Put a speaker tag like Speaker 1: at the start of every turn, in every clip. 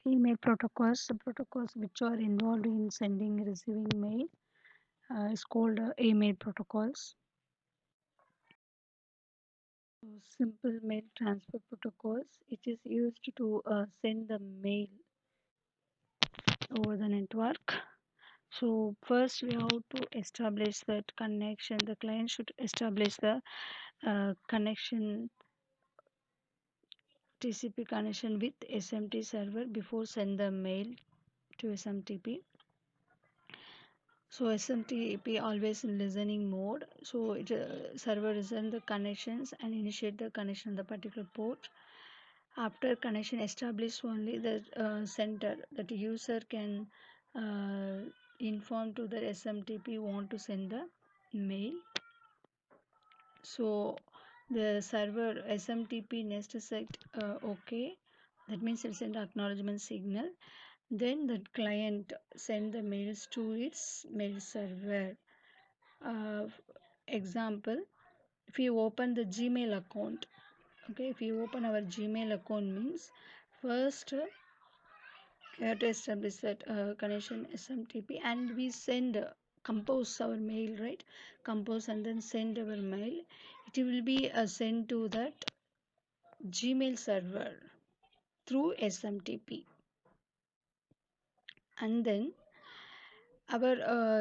Speaker 1: Email protocols, the protocols which are involved in sending and receiving mail is called email protocols. So simple mail transfer protocols, it is used to send the mail over the network. So first we have to establish that connection. The client should establish the connection, TCP connection with SMT server before send the mail to SMTP. So SMTP always in listening mode. So it server listen the connections and initiate the connection on the particular port. After connection established, only the center that user can inform to the SMTP want to send the mail. So the server SMTP next set OK. That means it send acknowledgement signal. Then the client send the mails to its mail server. Uh, Example, if you open the Gmail account, okay, if you open our Gmail account means first we have to establish that connection SMTP and we send compose our mail, right? Compose and then send our mail. It will be sent to that Gmail server through SMTP, and then our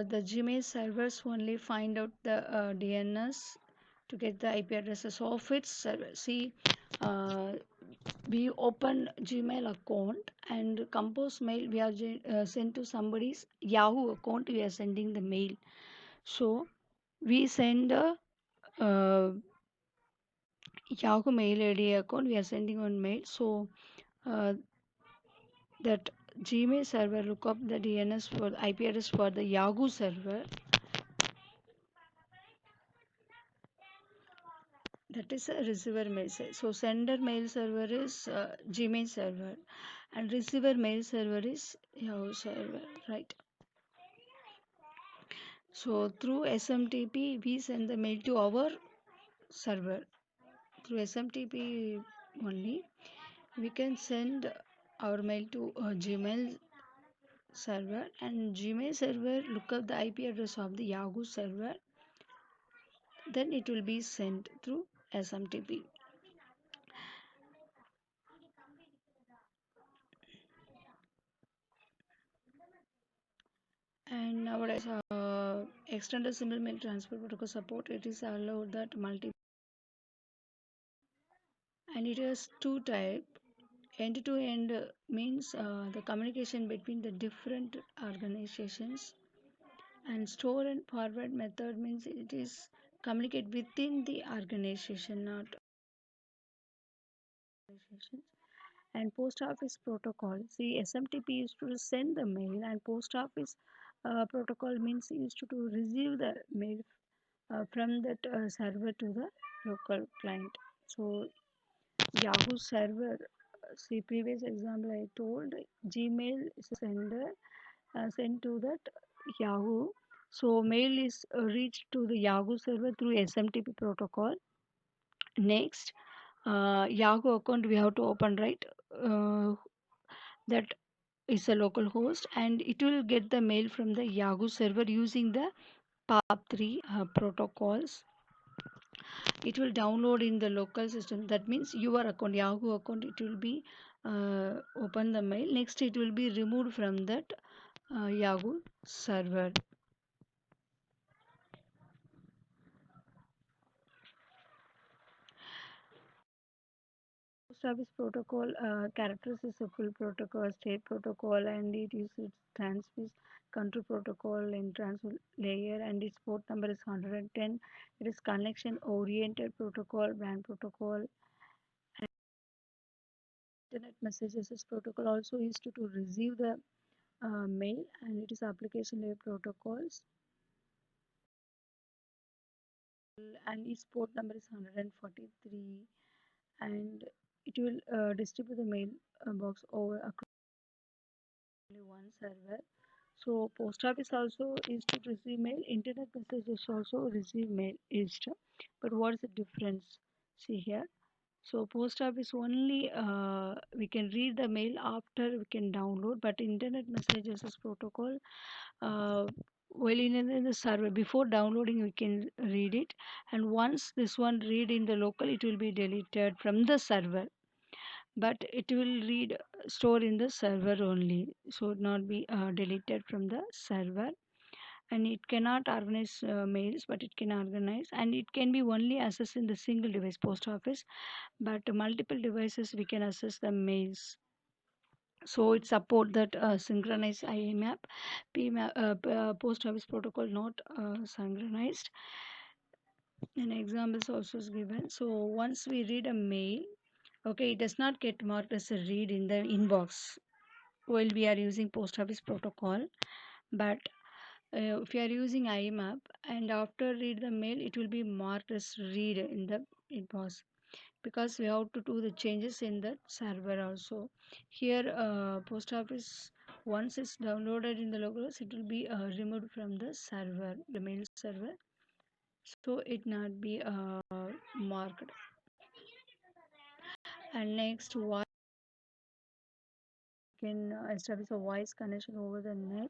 Speaker 1: the Gmail servers only find out the DNS to get the IP addresses of its server. See, uh, we open Gmail account and compose mail we are sent to somebody's Yahoo account. We are sending the mail, so we send a Yahoo mail ID account. We are sending one mail, so uh, that Gmail server look up the DNS for the IP address for the Yahoo server. That is a receiver mail server. So sender mail server is Gmail server, and receiver mail server is Yahoo server, right? So through SMTP we send the mail to our server. Through SMTP only we can send our mail to Gmail server, and Gmail server look up the IP address of the Yahoo server, then it will be sent through SMTP. And nowadays extended simple mail transfer protocol support, it is allowed that multi, and it has two type. End to end means the communication between the different organizations, and store and forward method means it is communicate within the organization, not organizations. And post office protocol, see SMTP used to send the mail, and post office protocol means used to receive the mail from that server to the local client. So Yahoo server, see previous example I told, Gmail is a sender sent to that Yahoo. So mail is reached to the Yahoo server through SMTP protocol. Next, Yahoo account we have to open, right? That is a local host, and it will get the mail from the Yahoo server using the POP3 protocols. It will download in the local system. That means your account, Yahoo account, it will be open the mail. Next, it will be removed from that Yahoo server. Post office protocol characters is a full protocol, state protocol, and it uses transfer control protocol in transfer layer, and its port number is 110. It is connection oriented protocol, WAN protocol. Internet messages is protocol also used to receive the mail, and it is application layer protocols, and its port number is 143, and it will distribute the mail box over across only one server. So post office also is to receive mail, internet messages also receive mail is to, but what is the difference? See here. So post office only we can read the mail after we can download, but internet messages protocol, uh, well in the server before downloading we can read it, and once this one read in the local it will be deleted from the server, but it will read store in the server only, so it not be deleted from the server. And it cannot organize mails, but it can organize, and it can be only accessed in the single device post office, but multiple devices we can access the mails. So it support that synchronized IMAP, PMAP, post office protocol not synchronized. An example is also is given. So once we read a mail, okay, it does not get marked as a read in the inbox while we are using post office protocol, but if you are using IMAP and after read the mail, it will be marked as read in the inbox, because we have to do the changes in the server also. Here, post office once it's downloaded in the locals, it will be removed from the server, the mail server, so it not be marked. And next, what can establish a voice connection over the net.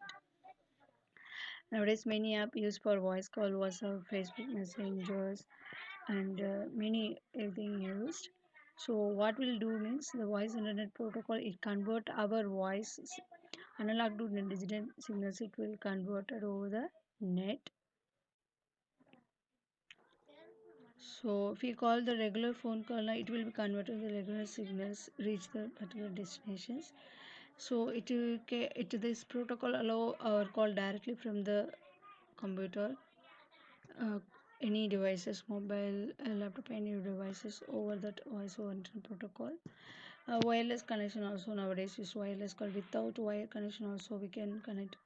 Speaker 1: Nowadays, many apps used for voice call, WhatsApp, Facebook messengers, and many everything used. So what we'll do means the voice internet protocol, it convert our voice analog to digital signals, it will convert it over the net. So if we call the regular phone call, now it will be converted the regular signals reach the particular destinations. So this protocol allow our call directly from the computer, uh, any devices, mobile, laptop, any devices over that voice over internet protocol. Wireless connection also nowadays is wireless call. Without wire connection also we can connect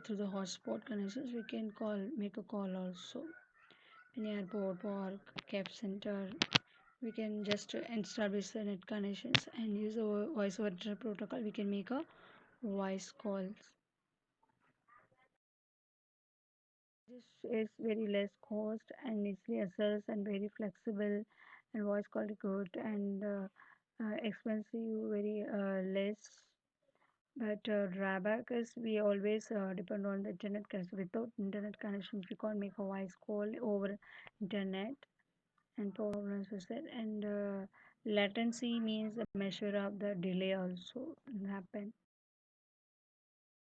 Speaker 1: through the hotspot connections. We can call, make a call also in airport, park, cab center. We can just establish the net connections and use the voice over internet protocol. We can make a voice calls. This is very less cost and easily accessed and very flexible, and voice quality good, and expensive very less. But drawback is we always depend on the internet connection. Without internet connection, we can't make a voice call over internet, and problems with that. And latency means the measure of the delay also happen.